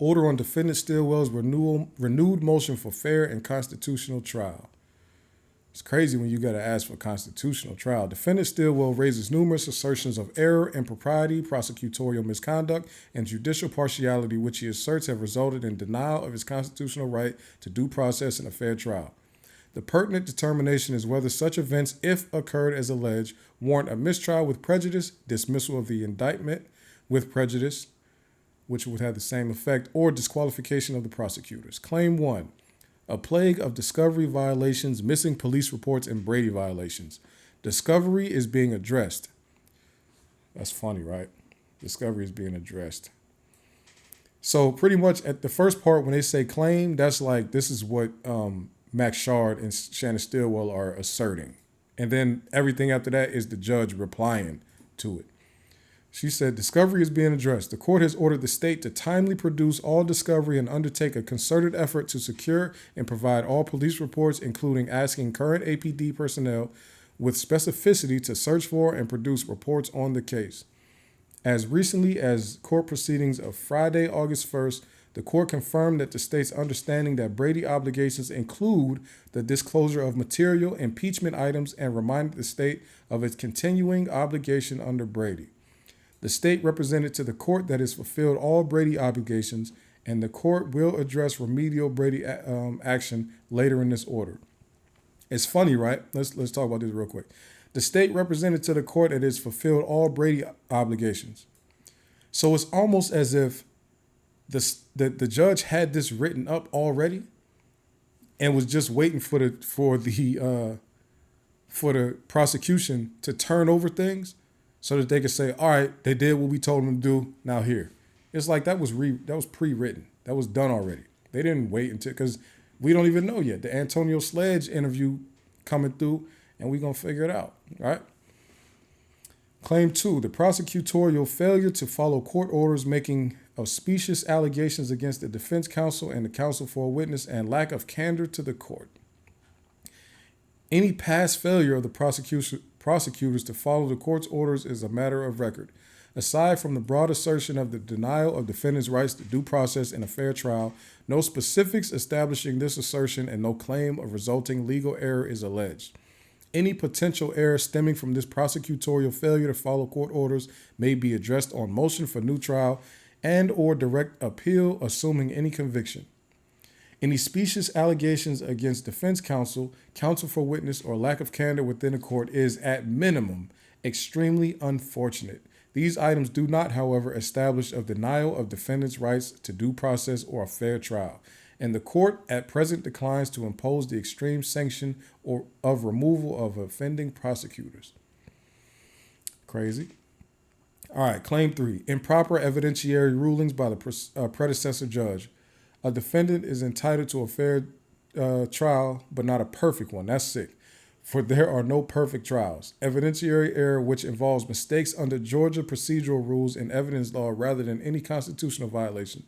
Order on defendant Stillwell's renewed motion for fair and constitutional trial. It's crazy when you got to ask for constitutional trial. Defendant Stillwell raises numerous assertions of error, impropriety, prosecutorial misconduct, and judicial partiality, which he asserts have resulted in denial of his constitutional right to due process and a fair trial. The pertinent determination is whether such events, if occurred as alleged, warrant a mistrial with prejudice, dismissal of the indictment with prejudice, which would have the same effect, or disqualification of the prosecutors. Claim 1. A plague of discovery violations, missing police reports, and Brady violations. Discovery is being addressed. That's funny, right? Discovery is being addressed. So pretty much at the first part, when they say claim, that's like, this is what Max Shard and Shannon Stillwell are asserting. And then everything after that is the judge replying to it. She said, discovery is being addressed. The court has ordered the state to timely produce all discovery and undertake a concerted effort to secure and provide all police reports, including asking current APD personnel with specificity to search for and produce reports on the case. As recently as court proceedings of Friday, August 1st, the court confirmed that the state's understanding that Brady obligations include the disclosure of material impeachment items and reminded the state of its continuing obligation under Brady. The state represented to the court that it's fulfilled all Brady obligations, and the court will address remedial Brady action later in this order. It's funny, right? Let's talk about this real quick. The state represented to the court that it's fulfilled all Brady obligations. So it's almost as if the judge had this written up already and was just waiting for the prosecution to turn over things so that they could say, all right, they did what we told them to do. Now here, it's like that was pre-written. That was done already. They didn't wait until, because we don't even know yet. The Antonio Sledge interview coming through, and we're gonna figure it out, right? Claim 2, the prosecutorial failure to follow court orders making of specious allegations against the defense counsel and the counsel for a witness and lack of candor to the court. Any past failure of the prosecutors to follow the court's orders is a matter of record. Aside from the broad assertion of the denial of defendants' rights to due process and a fair trial, no specifics establishing this assertion and no claim of resulting legal error is alleged. Any potential error stemming from this prosecutorial failure to follow court orders may be addressed on motion for new trial and or direct appeal, assuming any conviction. Any specious allegations against defense counsel, counsel for witness, or lack of candor within the court is, at minimum, extremely unfortunate. These items do not, however, establish a denial of defendants' rights to due process or a fair trial, and the court at present declines to impose the extreme sanction or of removal of offending prosecutors. Crazy. All right, claim 3, improper evidentiary rulings by the predecessor judge. A defendant is entitled to a fair trial, but not a perfect one. That's sick. For there are no perfect trials. Evidentiary error, which involves mistakes under Georgia procedural rules and evidence law rather than any constitutional violation,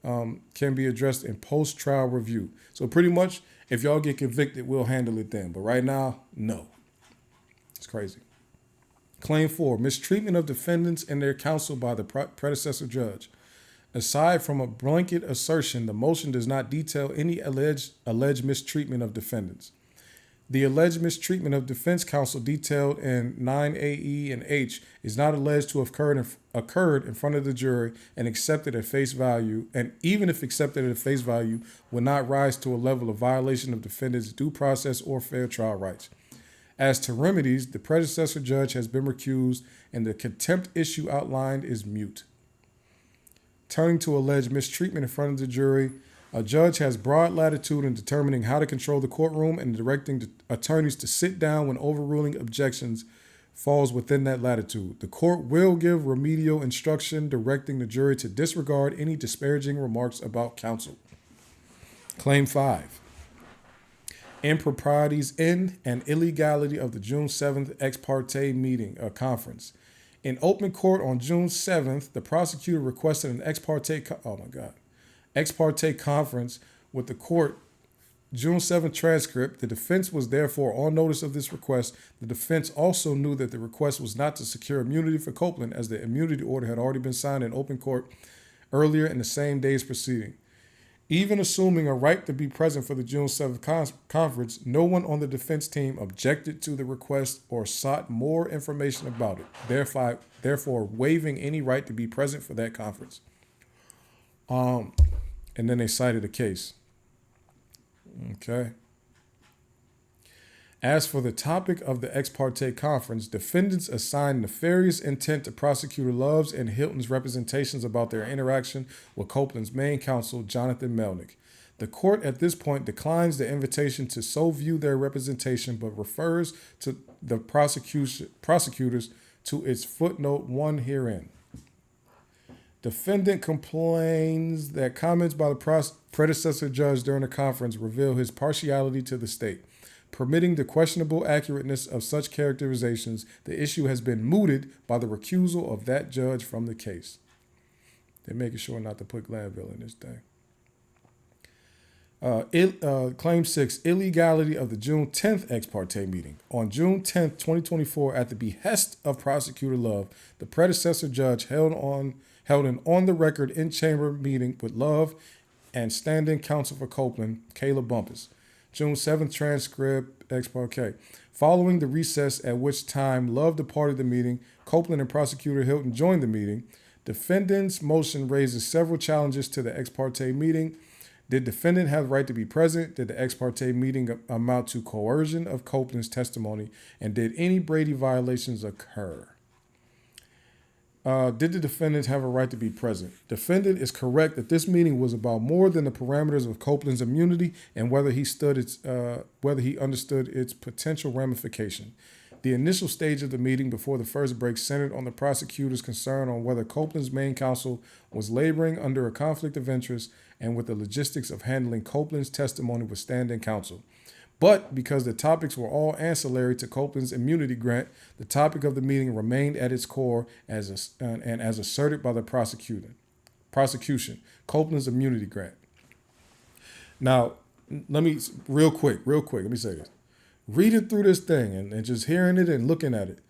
can be addressed in post-trial review. So pretty much, if y'all get convicted, we'll handle it then. But right now, no. It's crazy. Claim 4, mistreatment of defendants and their counsel by the predecessor judge. Aside from a blanket assertion, the motion does not detail any alleged mistreatment of defendants. The alleged mistreatment of defense counsel detailed in 9AE and H is not alleged to have occurred in front of the jury and accepted at face value, and even if accepted at face value, would not rise to a level of violation of defendants' due process or fair trial rights. As to remedies, the predecessor judge has been recused, and the contempt issue outlined is mute. Turning to alleged mistreatment in front of the jury, a judge has broad latitude in determining how to control the courtroom and directing the attorneys to sit down when overruling objections falls within that latitude. The court will give remedial instruction directing the jury to disregard any disparaging remarks about counsel. Claim 5. Improprieties in and illegality of the June 7th ex parte meeting or conference. In open court on June 7th, the prosecutor requested an ex parte conference with the court. June 7th transcript. The defense was therefore on notice of this request. The defense also knew that the request was not to secure immunity for Copeland, as the immunity order had already been signed in open court earlier in the same day's proceeding. Even assuming a right to be present for the June 7th conference, no one on the defense team objected to the request or sought more information about it, therefore waiving any right to be present for that conference. And then they cited a case. Okay. As for the topic of the ex parte conference, defendants assigned nefarious intent to Prosecutor Love's and Hilton's representations about their interaction with Copeland's main counsel, Jonathan Melnick. The court at this point declines the invitation to so view their representation, but refers to the prosecutors to its footnote 1 herein. Defendant complains that comments by the predecessor judge during the conference reveal his partiality to the state. Permitting the questionable accurateness of such characterizations, the issue has been mooted by the recusal of that judge from the case. They're making sure not to put Glanville in this thing. Claim 6, illegality of the June 10th ex parte meeting. On June 10th, 2024, at the behest of Prosecutor Love, the predecessor judge held an on-the-record in-chamber meeting with Love and standing counsel for Copeland, Caleb Bumpus. June 7th transcript, ex parte. Following the recess at which time Love departed the meeting, Copeland and Prosecutor Hilton joined the meeting. Defendant's motion raises several challenges to the ex parte meeting. Did defendant have the right to be present? Did the ex parte meeting amount to coercion of Copeland's testimony? And did any Brady violations occur? Did the defendant have a right to be present? Defendant is correct that this meeting was about more than the parameters of Copeland's immunity and whether he understood its potential ramification. The initial stage of the meeting before the first break centered on the prosecutor's concern on whether Copeland's main counsel was laboring under a conflict of interest and with the logistics of handling Copeland's testimony with standing counsel. But because the topics were all ancillary to Copeland's immunity grant, the topic of the meeting remained at its core as asserted by the prosecution, Copeland's immunity grant. Now, let me, real quick, let me say this. Reading through this thing and just hearing it and looking at it,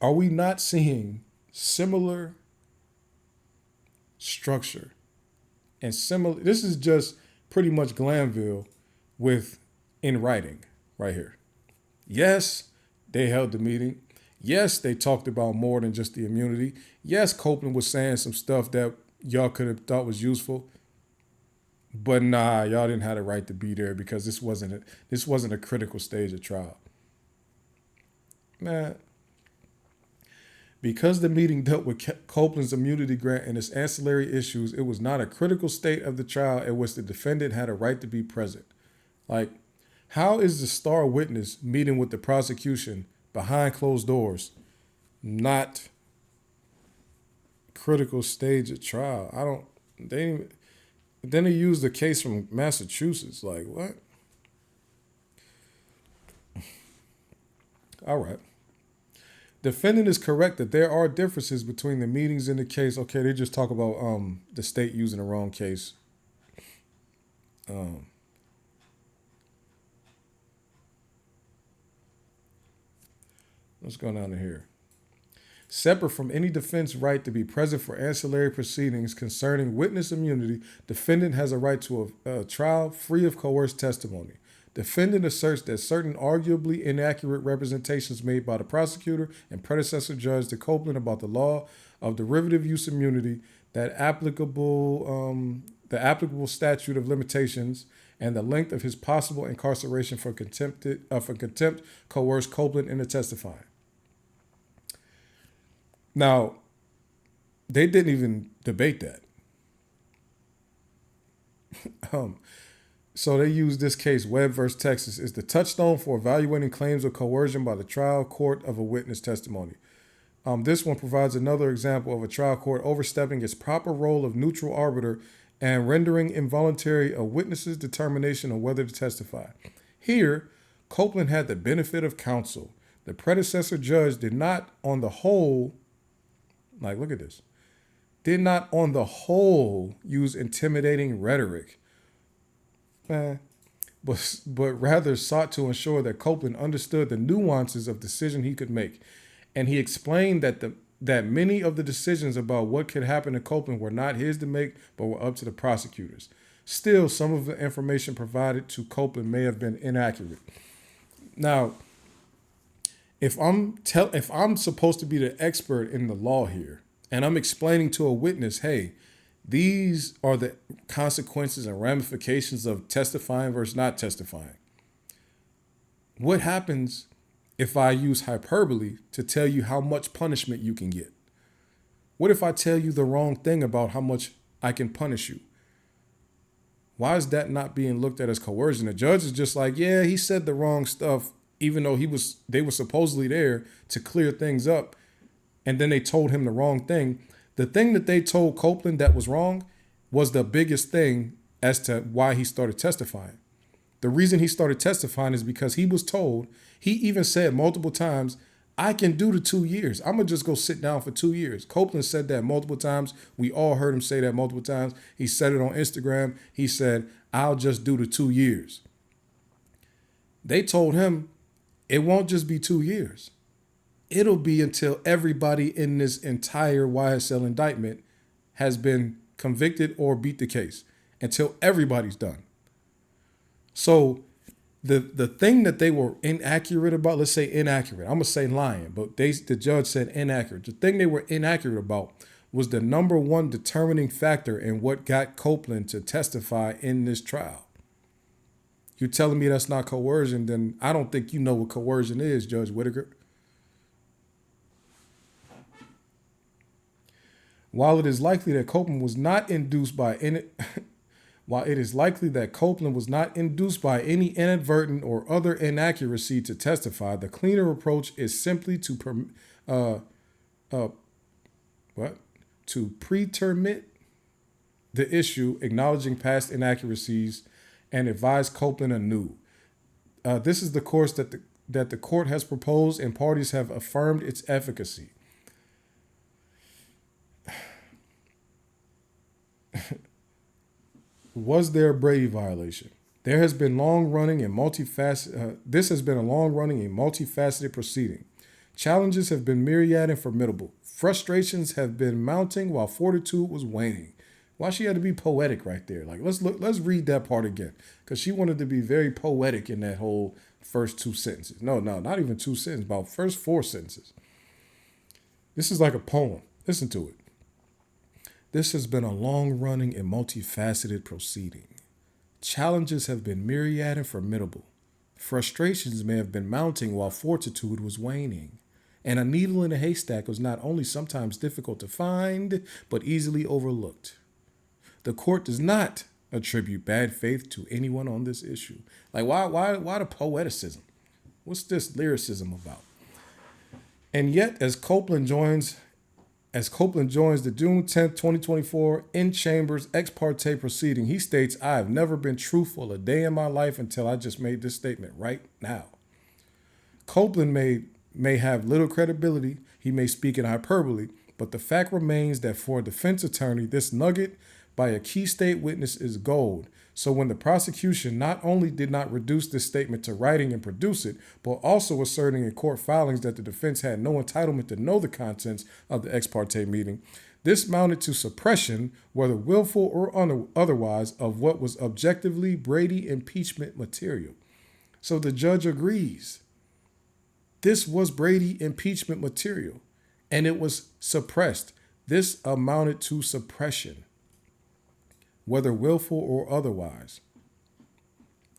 are we not seeing similar structure and similar? This is just pretty much Glanville with in writing right here. Yes, they held the meeting. Yes, they talked about more than just the immunity. Yes, Copeland was saying some stuff that y'all could have thought was useful. But nah, y'all didn't have the right to be there because this wasn't a critical stage of trial. Man, because the meeting dealt with Copeland's immunity grant and its ancillary issues, it was not a critical state of the trial in which the defendant had a right to be present. Like, how is the star witness meeting with the prosecution behind closed doors not critical stage of trial? Then they used the case from Massachusetts. Like, what? All right. Defendant is correct that there are differences between the meetings in the case. Okay, they just talk about the state using the wrong case. Let's go down to here. Separate from any defense right to be present for ancillary proceedings concerning witness immunity, defendant has a right to a trial free of coerced testimony. Defendant asserts that certain arguably inaccurate representations made by the prosecutor and predecessor judge to Copeland about the law of derivative use immunity, the applicable statute of limitations, and the length of his possible incarceration for contempt coerced Copeland into testifying. Now, they didn't even debate that. So they used this case, Webb versus Texas, is the touchstone for evaluating claims of coercion by the trial court of a witness testimony. This one provides another example of a trial court overstepping its proper role of neutral arbiter and rendering involuntary a witness's determination on whether to testify. Here, Copeland had the benefit of counsel. The predecessor judge did not on the whole, like, look at this, did not on the whole use intimidating rhetoric, but rather sought to ensure that Copeland understood the nuances of decision he could make. And he explained that that many of the decisions about what could happen to Copeland were not his to make, but were up to the prosecutors. Still, some of the information provided to Copeland may have been inaccurate. Now, if I'm supposed to be the expert in the law here, and I'm explaining to a witness, hey, these are the consequences and ramifications of testifying versus not testifying. What happens if I use hyperbole to tell you how much punishment you can get? What if I tell you the wrong thing about how much I can punish you? Why is that not being looked at as coercion? The judge is just like, yeah, he said the wrong stuff, even though they were supposedly there to clear things up, and then they told him the wrong thing. The thing that they told Copeland that was wrong was the biggest thing as to why he started testifying. The reason he started testifying is because he was told, he even said multiple times, I can do the 2 years. I'm going to just go sit down for 2 years. Copeland said that multiple times. We all heard him say that multiple times. He said it on Instagram. He said, I'll just do the 2 years. They told him it won't just be 2 years. It'll be until everybody in this entire YSL indictment has been convicted or beat the case, until everybody's done. So the thing that they were inaccurate about, let's say inaccurate, I'm going to say lying, but the judge said inaccurate. The thing they were inaccurate about was the number one determining factor in what got Copeland to testify in this trial. You're telling me that's not coercion, then I don't think you know what coercion is, Judge Whitaker. While it is likely that Copeland was not induced by any inadvertent or other inaccuracy to testify, the cleaner approach is simply to pretermit the issue, acknowledging past inaccuracies, and advise Copeland anew. This is the course that the court has proposed, and parties have affirmed its efficacy. Was there a Brady violation? There has been this has been a long-running and multifaceted proceeding. Challenges have been myriad and formidable. Frustrations have been mounting while fortitude was waning. Why she had to be poetic right there? Like, let's read that part again, because she wanted to be very poetic in that whole first 2 sentences. No, not even 2 sentences, about first 4 sentences. This is like a poem. Listen to it. This has been a long-running and multifaceted proceeding. Challenges have been myriad and formidable. Frustrations may have been mounting while fortitude was waning. And a needle in a haystack was not only sometimes difficult to find, but easily overlooked. The court does not attribute bad faith to anyone on this issue. Like, why the poeticism? What's this lyricism about? And yet, as Copeland joins the June 10th, 2024 in chambers ex parte proceeding, he states, I have never been truthful a day in my life until I just made this statement right now. Copeland may have little credibility. He may speak in hyperbole, but the fact remains that for a defense attorney, this nugget by a key state witness is gold. So when the prosecution not only did not reduce this statement to writing and produce it, but also asserting in court filings that the defense had no entitlement to know the contents of the ex parte meeting, this mounted to suppression, whether willful or otherwise, of what was objectively Brady impeachment material. So the judge agrees. This was Brady impeachment material, and it was suppressed. This amounted to suppression, whether willful or otherwise.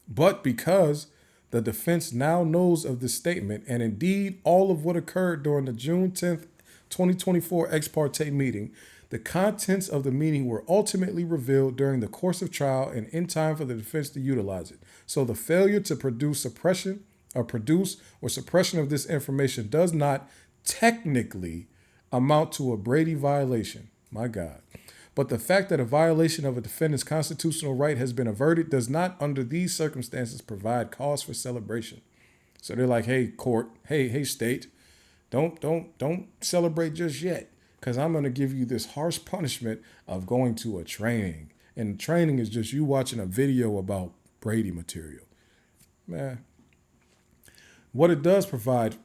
But because the defense now knows of this statement, and indeed all of what occurred during the June 10th, 2024 ex parte meeting, the contents of the meeting were ultimately revealed during the course of trial and in time for the defense to utilize it. So the failure to produce suppression of this information does not technically amount to a Brady violation. My God. But the fact that a violation of a defendant's constitutional right has been averted does not, under these circumstances, provide cause for celebration. So they're like, hey, court, hey, state, don't celebrate just yet, because I'm going to give you this harsh punishment of going to a training. And the training is just you watching a video about Brady material. Man, what it does provide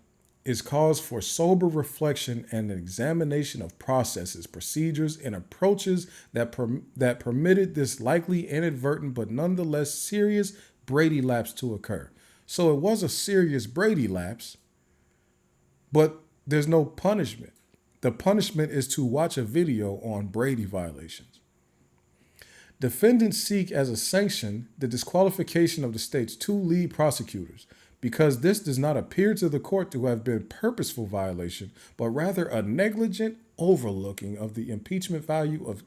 is cause for sober reflection and an examination of processes, procedures, and approaches that permitted this likely inadvertent but nonetheless serious Brady lapse to occur. So it was a serious Brady lapse, but there's no punishment. The punishment is to watch a video on Brady violations. Defendants seek as a sanction the disqualification of the state's 2 lead prosecutors because this does not appear to the court to have been purposeful violation, but rather a negligent overlooking of the impeachment value of.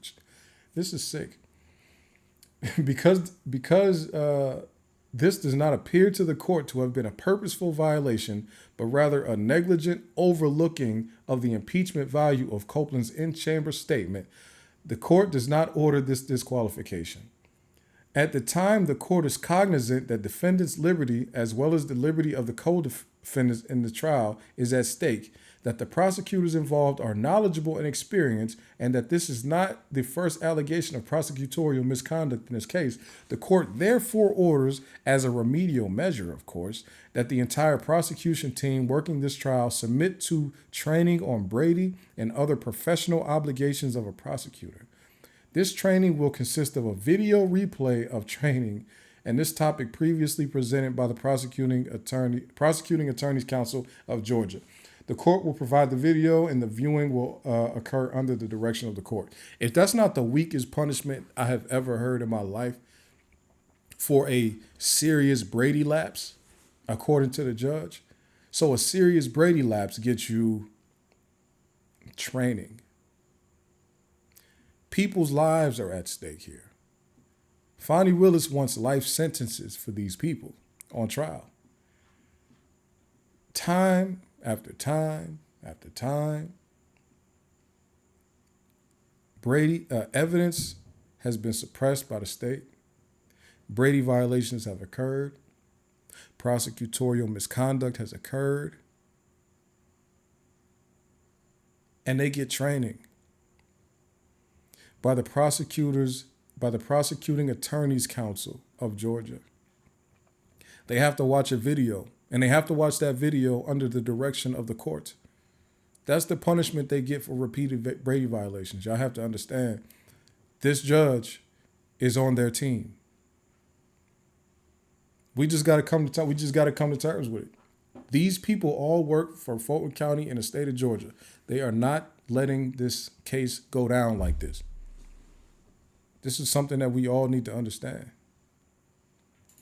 This is sick. because this does not appear to the court to have been a purposeful violation, but rather a negligent overlooking of the impeachment value of Copeland's in-chamber statement, the court does not order this disqualification. At the time, the court is cognizant that defendant's liberty, as well as the liberty of the co-defendants in the trial, is at stake, that the prosecutors involved are knowledgeable and experienced, and that this is not the first allegation of prosecutorial misconduct in this case. The court therefore orders, as a remedial measure, of course, that the entire prosecution team working this trial submit to training on Brady and other professional obligations of a prosecutor. This training will consist of a video replay of training and this topic previously presented by the prosecuting attorney's council of Georgia. The court will provide the video and the viewing will occur under the direction of the court. If that's not the weakest punishment I have ever heard in my life for a serious Brady lapse, according to the judge. So a serious Brady lapse gets you training. People's lives are at stake here. Fonnie Willis wants life sentences for these people on trial. Time after time after time. Brady evidence has been suppressed by the state. Brady violations have occurred. Prosecutorial misconduct has occurred. And they get training by the prosecuting attorney's council of Georgia. They have to watch a video, and they have to watch that video under the direction of the court. That's the punishment they get for repeated Brady violations. Y'all have to understand, this judge is on their team. We just got to come to terms with it. These people all work for Fulton County in the state of Georgia. They are not letting this case go down like this. This is something that we all need to understand.